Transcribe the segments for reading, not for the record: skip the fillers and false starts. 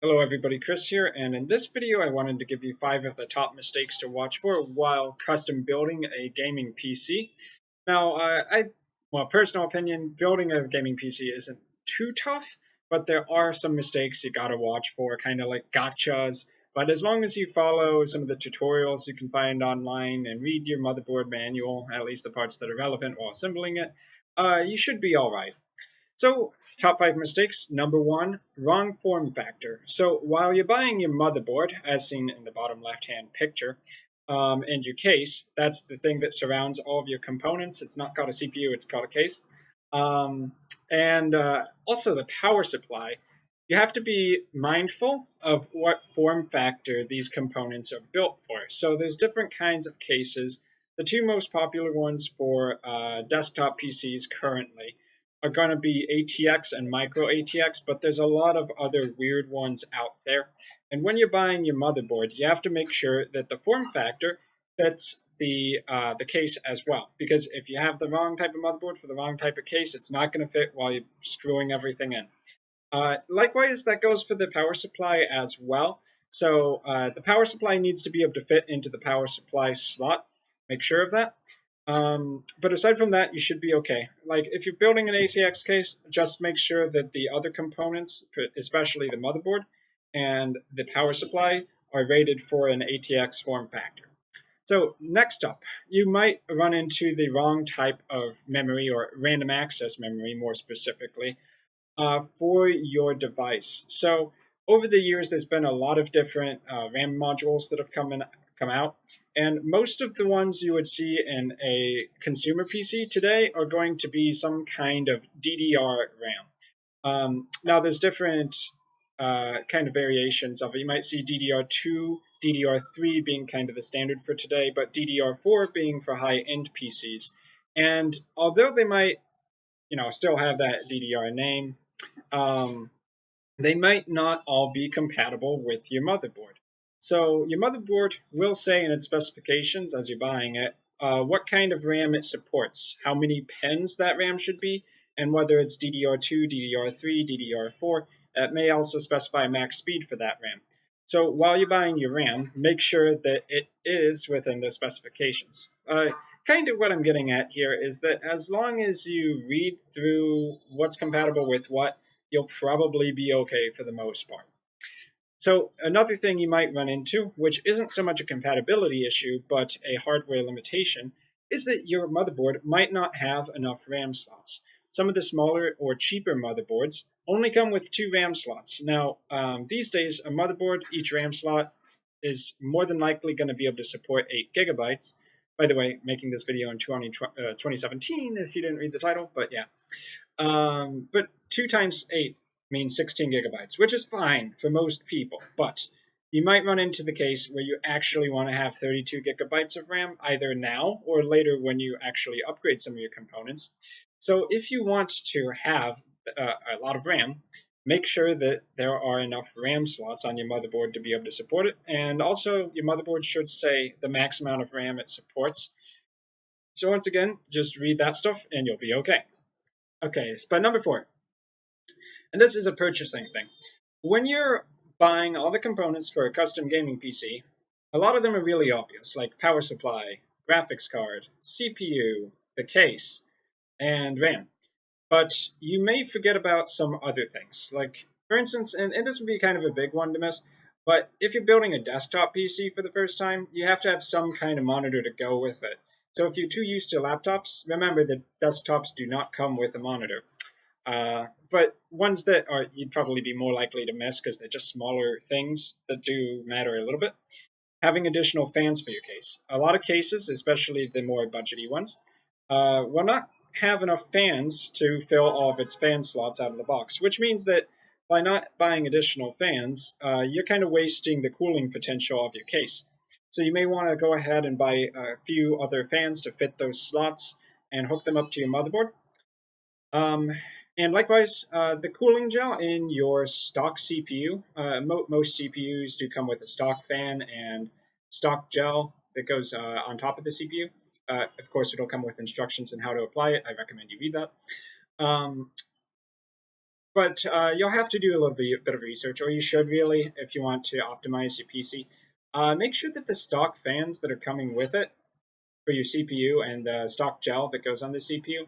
Hello everybody, Chris here, and in this video I wanted to give you 5 of the top mistakes to watch for while custom building a gaming PC. Now, personal opinion, building a gaming PC isn't too tough, but there are some mistakes you gotta watch for, kind of like gotchas. But as long as you follow some of the tutorials you can find online and read your motherboard manual, at least the parts that are relevant while assembling it, you should be alright. So, top 5 mistakes. Number 1, wrong form factor. So, while you're buying your motherboard, as seen in the bottom left-hand picture, and your case, that's the thing that surrounds all of your components. It's not called a CPU, it's called a case. And also the power supply. You have to be mindful of what form factor these components are built for. So there's different kinds of cases. The two most popular ones for desktop PCs currently are going to be ATX and micro ATX, but there's a lot of other weird ones out there. And when you're buying your motherboard, you have to make sure that the form factor fits the case as well. Because if you have the wrong type of motherboard for the wrong type of case, it's not going to fit while you're screwing everything in. Likewise, that goes for the power supply as well. So the power supply needs to be able to fit into the power supply slot. Make sure of that. But aside from that, you should be okay. Like if you're building an ATX case, just make sure that the other components, especially the motherboard and the power supply, are rated for an ATX form factor. So next up, you might run into the wrong type of memory, or random access memory more specifically, for your device. So over the years, there's been a lot of different RAM modules that have come out, and most of the ones you would see in a consumer PC today are going to be some kind of DDR RAM. Now there's different kind of variations of it. You might see DDR2, DDR3 being kind of the standard for today, but DDR4 being for high-end PCs. And although they might, still have that DDR name, they might not all be compatible with your motherboard. So your motherboard will say in its specifications as you're buying it what kind of RAM it supports, how many pins that RAM should be, and whether it's DDR2, DDR3, DDR4. It may also specify max speed for that RAM. So while you're buying your RAM, make sure that it is within the specifications. Kind of what I'm getting at here is that as long as you read through what's compatible with what, you'll probably be okay for the most part. So another thing you might run into, which isn't so much a compatibility issue, but a hardware limitation, is that your motherboard might not have enough RAM slots. Some of the smaller or cheaper motherboards only come with 2 RAM slots. Now, these days, a motherboard, each RAM slot, is more than likely going to be able to support 8 gigabytes. By the way, making this video in 2017, if you didn't read the title, but yeah. But 2 times 8 means 16 gigabytes, which is fine for most people, but you might run into the case where you actually want to have 32 gigabytes of RAM, either now or later when you actually upgrade some of your components. So if you want to have a lot of RAM, make sure that there are enough RAM slots on your motherboard to be able to support it, and also your motherboard should say the max amount of RAM it supports. So once again, just read that stuff and you'll be okay. Okay, but number 4, and this is a purchasing thing. When you're buying all the components for a custom gaming PC, a lot of them are really obvious, like power supply, graphics card, CPU, the case, and RAM. But you may forget about some other things. Like, for instance, and this would be kind of a big one to miss, but if you're building a desktop PC for the first time, you have to have some kind of monitor to go with it. So if you're too used to laptops, remember that desktops do not come with a monitor. But ones that you'd probably be more likely to miss because they're just smaller things that do matter a little bit. Having additional fans for your case. A lot of cases, especially the more budgety ones, will not have enough fans to fill all of its fan slots out of the box, which means that by not buying additional fans, you're kind of wasting the cooling potential of your case. So you may want to go ahead and buy a few other fans to fit those slots and hook them up to your motherboard. And likewise, the cooling gel in your stock CPU, most CPUs do come with a stock fan and stock gel that goes on top of the CPU. Of course, it'll come with instructions on how to apply it. I recommend you read that. but you'll have to do a little bit of research, or you should really, if you want to optimize your PC. Make sure that the stock fans that are coming with it for your CPU and the stock gel that goes on the CPU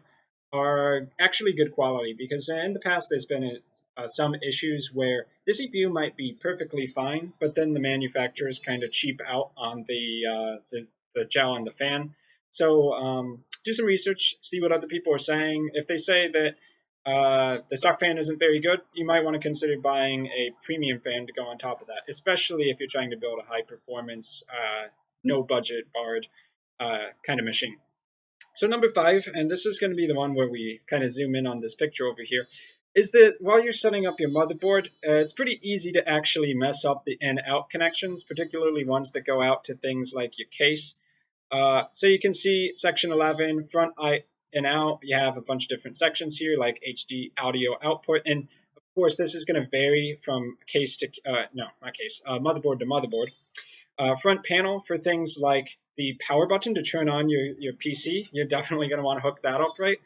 are actually good quality, because in the past there's been some issues where the CPU might be perfectly fine, but then the manufacturers kind of cheap out on the gel and the fan. So do some research, see what other people are saying. If they say that the stock fan isn't very good, you might want to consider buying a premium fan to go on top of that, especially if you're trying to build a high performance, no budget barred kind of machine. So number 5, and this is going to be the one where we kind of zoom in on this picture over here, is that while you're setting up your motherboard, it's pretty easy to actually mess up the in-out connections, particularly ones that go out to things like your case. So you can see section 11, front in out, you have a bunch of different sections here, like HD audio output, and of course this is going to vary from case to, motherboard to motherboard. Front panel for things like the power button to turn on your PC. You're definitely going to want to hook that up right,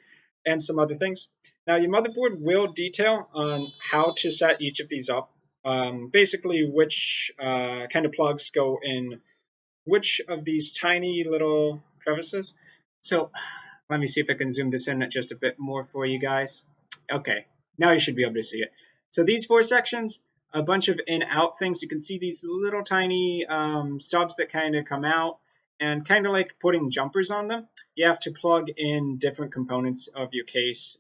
and some other things. Now, your motherboard will detail on how to set each of these up. Basically, which kind of plugs go in which of these tiny little crevices. So let me see if I can zoom this in just a bit more for you guys. Okay, now you should be able to see it. So these 4 sections, a bunch of in-out things. You can see these little tiny stubs that kind of come out, and kind of like putting jumpers on them. You have to plug in different components of your case,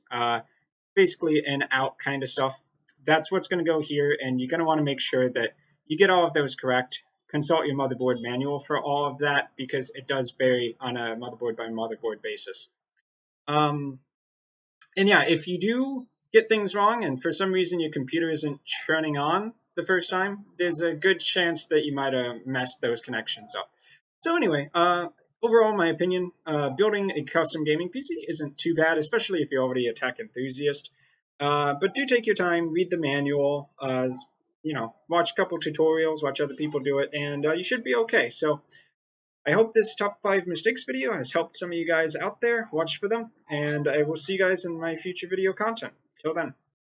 basically in-out kind of stuff. That's what's going to go here, and you're going to want to make sure that you get all of those correct. Consult your motherboard manual for all of that, because it does vary on a motherboard by motherboard basis. And yeah, if you do get things wrong and for some reason your computer isn't turning on the first time, there's a good chance that you might have messed those connections up. So anyway, overall, in my opinion, building a custom gaming PC isn't too bad, especially if you're already a tech enthusiast. But do take your time, read the manual, watch a couple tutorials, watch other people do it, and you should be okay. So I hope this top 5 mistakes video has helped some of you guys out there. Watch for them, and I will see you guys in my future video content. Till then.